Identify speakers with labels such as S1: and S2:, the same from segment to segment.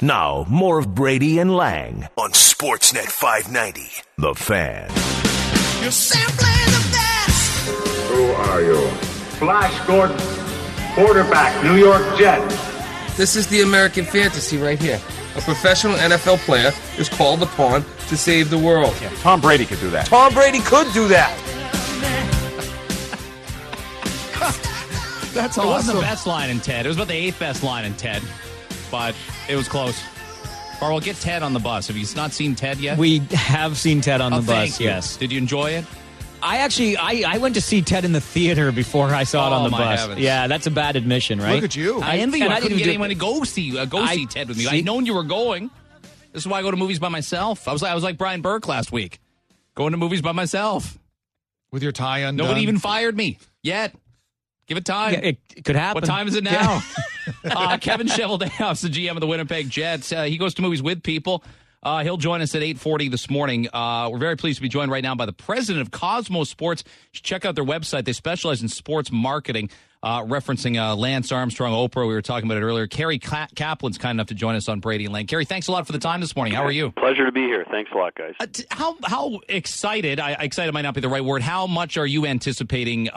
S1: Now, more of Brady and Lang on Sportsnet 590. The Fan.
S2: You're simply the best.
S3: Who are you?
S4: Flash Gordon, quarterback, New York Jets.
S5: This is the American fantasy right here. A professional NFL player is called upon to save the world.
S6: Yeah, Tom Brady could do that.
S5: Tom Brady could do that.
S6: That's
S7: awesome. It wasn't the best line in Ted. It was about the 8th best line in Ted, but it was close. Or we'll get Ted on the bus. Have you not seen Ted yet?
S8: We have seen Ted on the bus,
S7: yes. Did you enjoy it?
S8: I went to see Ted in the theater before I saw it on the bus.
S7: Heavens.
S8: Yeah, that's a bad admission, right?
S6: Look at you.
S7: I envy you. I couldn't get anyone to go see Ted with me. I'd known you were going. This is why I go to movies by myself. I was like Brian Burke last week, going to movies by myself.
S6: With your tie undone.
S7: Nobody even fired me yet. Give it time.
S8: Yeah, it could happen.
S7: What time is it now? Kevin Cheveldayoff's the GM of the Winnipeg Jets. He goes to movies with people. He'll join us at 8:40 this morning. We're very pleased to be joined right now by the president of Cosmossports. Check out their website. They specialize in sports marketing, referencing Lance Armstrong, Oprah. We were talking about it earlier. Cary Kaplan's kind enough to join us on Brady and Lang. Cary, thanks a lot for the time this morning. How are you?
S9: Pleasure to be here. Thanks a lot, guys.
S7: How excited, excited might not be the right word, how much are you anticipating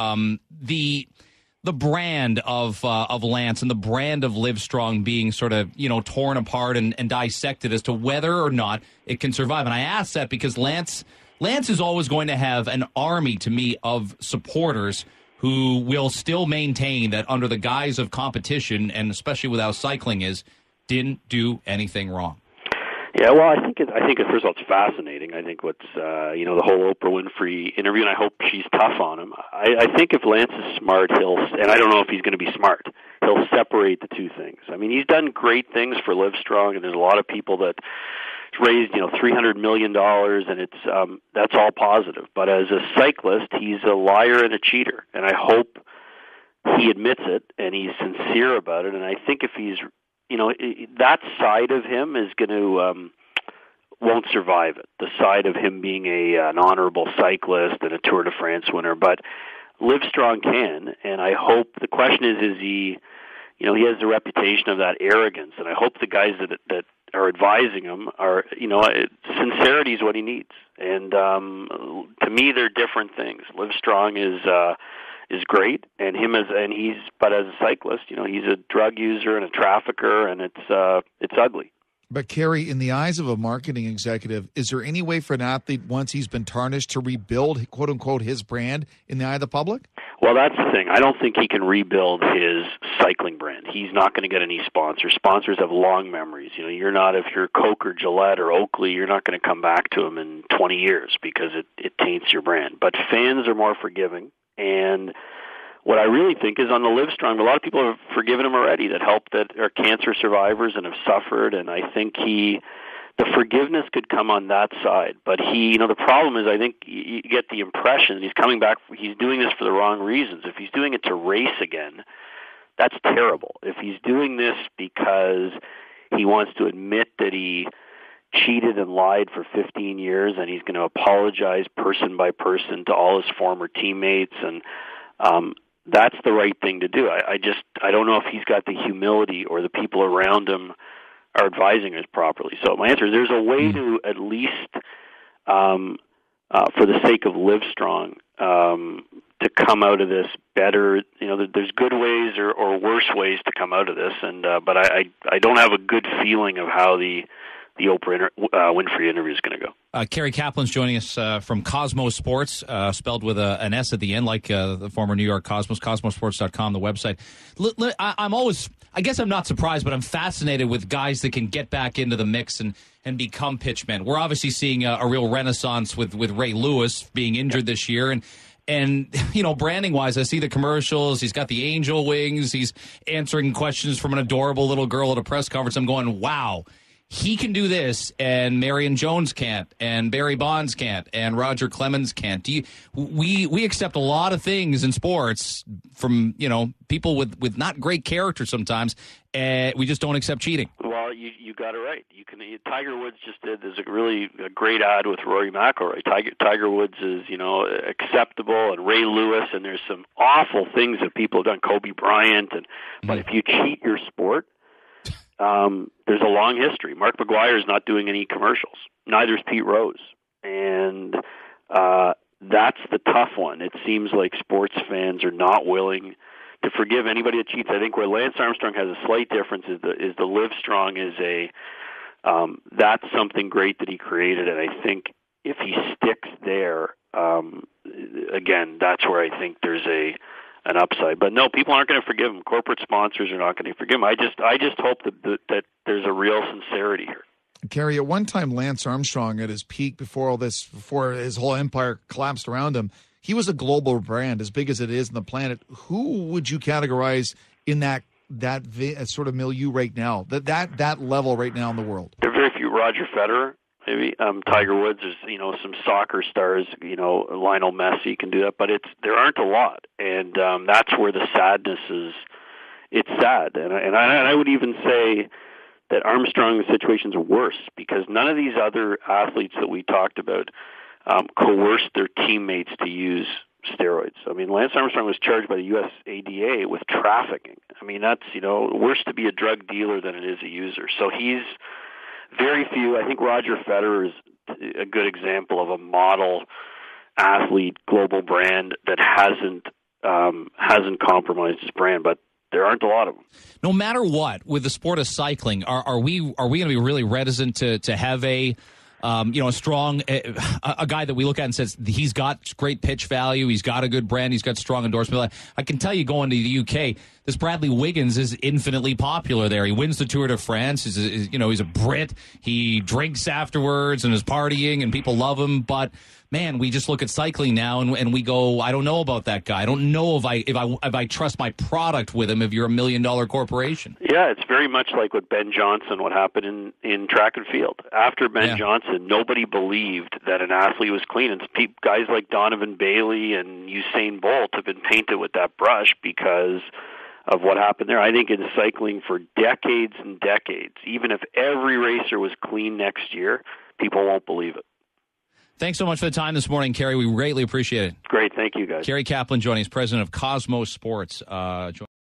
S7: the brand of Lance and the brand of Livestrong being sort of, torn apart and dissected as to whether or not it can survive? And I ask that because Lance is always going to have an army, to me, of supporters who will still maintain that under the guise of competition, and especially with how cycling is, didn't do anything wrong.
S9: Yeah, well, I think first of all, it's fascinating. I think what's the whole Oprah Winfrey interview, and I hope she's tough on him. I think if Lance is smart, and I don't know if he's going to be smart, he'll separate the two things. I mean, he's done great things for Livestrong, and there's a lot of people that raised $300 million, and it's that's all positive. But as a cyclist, he's a liar and a cheater, and I hope he admits it and he's sincere about it. And I think if he's that side of him is going to won't survive it. The side of him being an honorable cyclist and a Tour de France winner, but Livestrong can. And I hope the question is he, he has the reputation of that arrogance, and I hope the guys that are advising him are, sincerity is what he needs. And to me, they're different things. Livestrong is great, and but as a cyclist, he's a drug user and a trafficker, and it's ugly.
S6: But Cary, in the eyes of a marketing executive, is there any way for an athlete, once he's been tarnished, to rebuild, quote unquote, his brand in the eye of the public?
S9: Well, that's the thing. I don't think he can rebuild his cycling brand. He's not going to get any sponsors. Sponsors have long memories. If you're Coke or Gillette or Oakley, you're not going to come back to them in 20 years because it taints your brand. But fans are more forgiving. And what I really think is on the Livestrong, a lot of people have forgiven him already that are cancer survivors and have suffered, and I think the forgiveness could come on that side. But the problem is I think you get the impression he's coming back, he's doing this for the wrong reasons. If he's doing it to race again, that's terrible. If he's doing this because he wants to admit that he cheated and lied for 15 years, and he's going to apologize person by person to all his former teammates, and that's the right thing to do. I don't know if he's got the humility or the people around him are advising us properly. So my answer is there's a way to at least, for the sake of Livestrong, to come out of this better. There's good ways or worse ways to come out of this, and but I don't have a good feeling of how the Oprah Winfrey interview is going to go.
S7: Cary Kaplan's joining us from Cosmossports, spelled with an S at the end, like the former New York Cosmos, cosmossports.com, the website. I'm always, I guess I'm not surprised, but I'm fascinated with guys that can get back into the mix and become pitchmen. We're obviously seeing a real renaissance with Ray Lewis being injured this year, and branding-wise, I see the commercials. He's got the angel wings. He's answering questions from an adorable little girl at a press conference. I'm going, wow. He can do this, and Marion Jones can't, and Barry Bonds can't, and Roger Clemens can't. We accept a lot of things in sports from people with not great character sometimes, and we just don't accept cheating.
S9: Well, you got it right. Tiger Woods just did. There's a great ad with Rory McIlroy. Tiger Woods is acceptable, and Ray Lewis, and there's some awful things that people have done. Kobe Bryant, but if you cheat your sport. there's a long history. Mark McGuire is not doing any commercials. Neither is Pete Rose. And that's the tough one. It seems like sports fans are not willing to forgive anybody that cheats. I think where Lance Armstrong has a slight difference is the Live Strong is that's something great that he created, and I think if he sticks there, again, that's where I think there's an upside. But no, people aren't going to forgive him. Corporate sponsors are not going to forgive him. I just hope that there's a real sincerity here.
S6: Cary, at one time, Lance Armstrong, at his peak before his whole empire collapsed around him, he was a global brand, as big as it is in the planet. Who would you categorize in that sort of milieu right now, that level right now in the world?
S9: There are very few. Roger Federer, maybe. Tiger Woods. There's some soccer stars. Lionel Messi can do that, but there aren't a lot, and that's where the sadness is. It's sad, and I would even say that Armstrong's situation's worse because none of these other athletes that we talked about coerced their teammates to use steroids. I mean, Lance Armstrong was charged by the USADA with trafficking. I mean, that's, worse to be a drug dealer than it is a user. So he's very few. I think Roger Federer is a good example of a model athlete, global brand that hasn't compromised his brand, but there aren't a lot of them.
S7: No matter what, with the sport of cycling, are we going to be really reticent to have a strong a guy that we look at and says he's got great pitch value, he's got a good brand, he's got strong endorsement. I can tell you, going to the UK, this Bradley Wiggins is infinitely popular there. He wins the Tour de France. He's a Brit. He drinks afterwards and is partying, and people love him. But man, we just look at cycling now and we go, I don't know about that guy. I don't know if I trust my product with him if you're $1 million corporation.
S9: Yeah, it's very much like what Ben Johnson, what happened in track and field. After Ben Johnson, nobody believed that an athlete was clean. And guys like Donovan Bailey and Usain Bolt have been painted with that brush because of what happened there. I think in cycling for decades and decades, even if every racer was clean next year, people won't believe it.
S7: Thanks so much for the time this morning, Cary. We greatly appreciate it.
S9: Great. Thank you, guys.
S7: Cary Kaplan joining us, president of Cosmos Sports.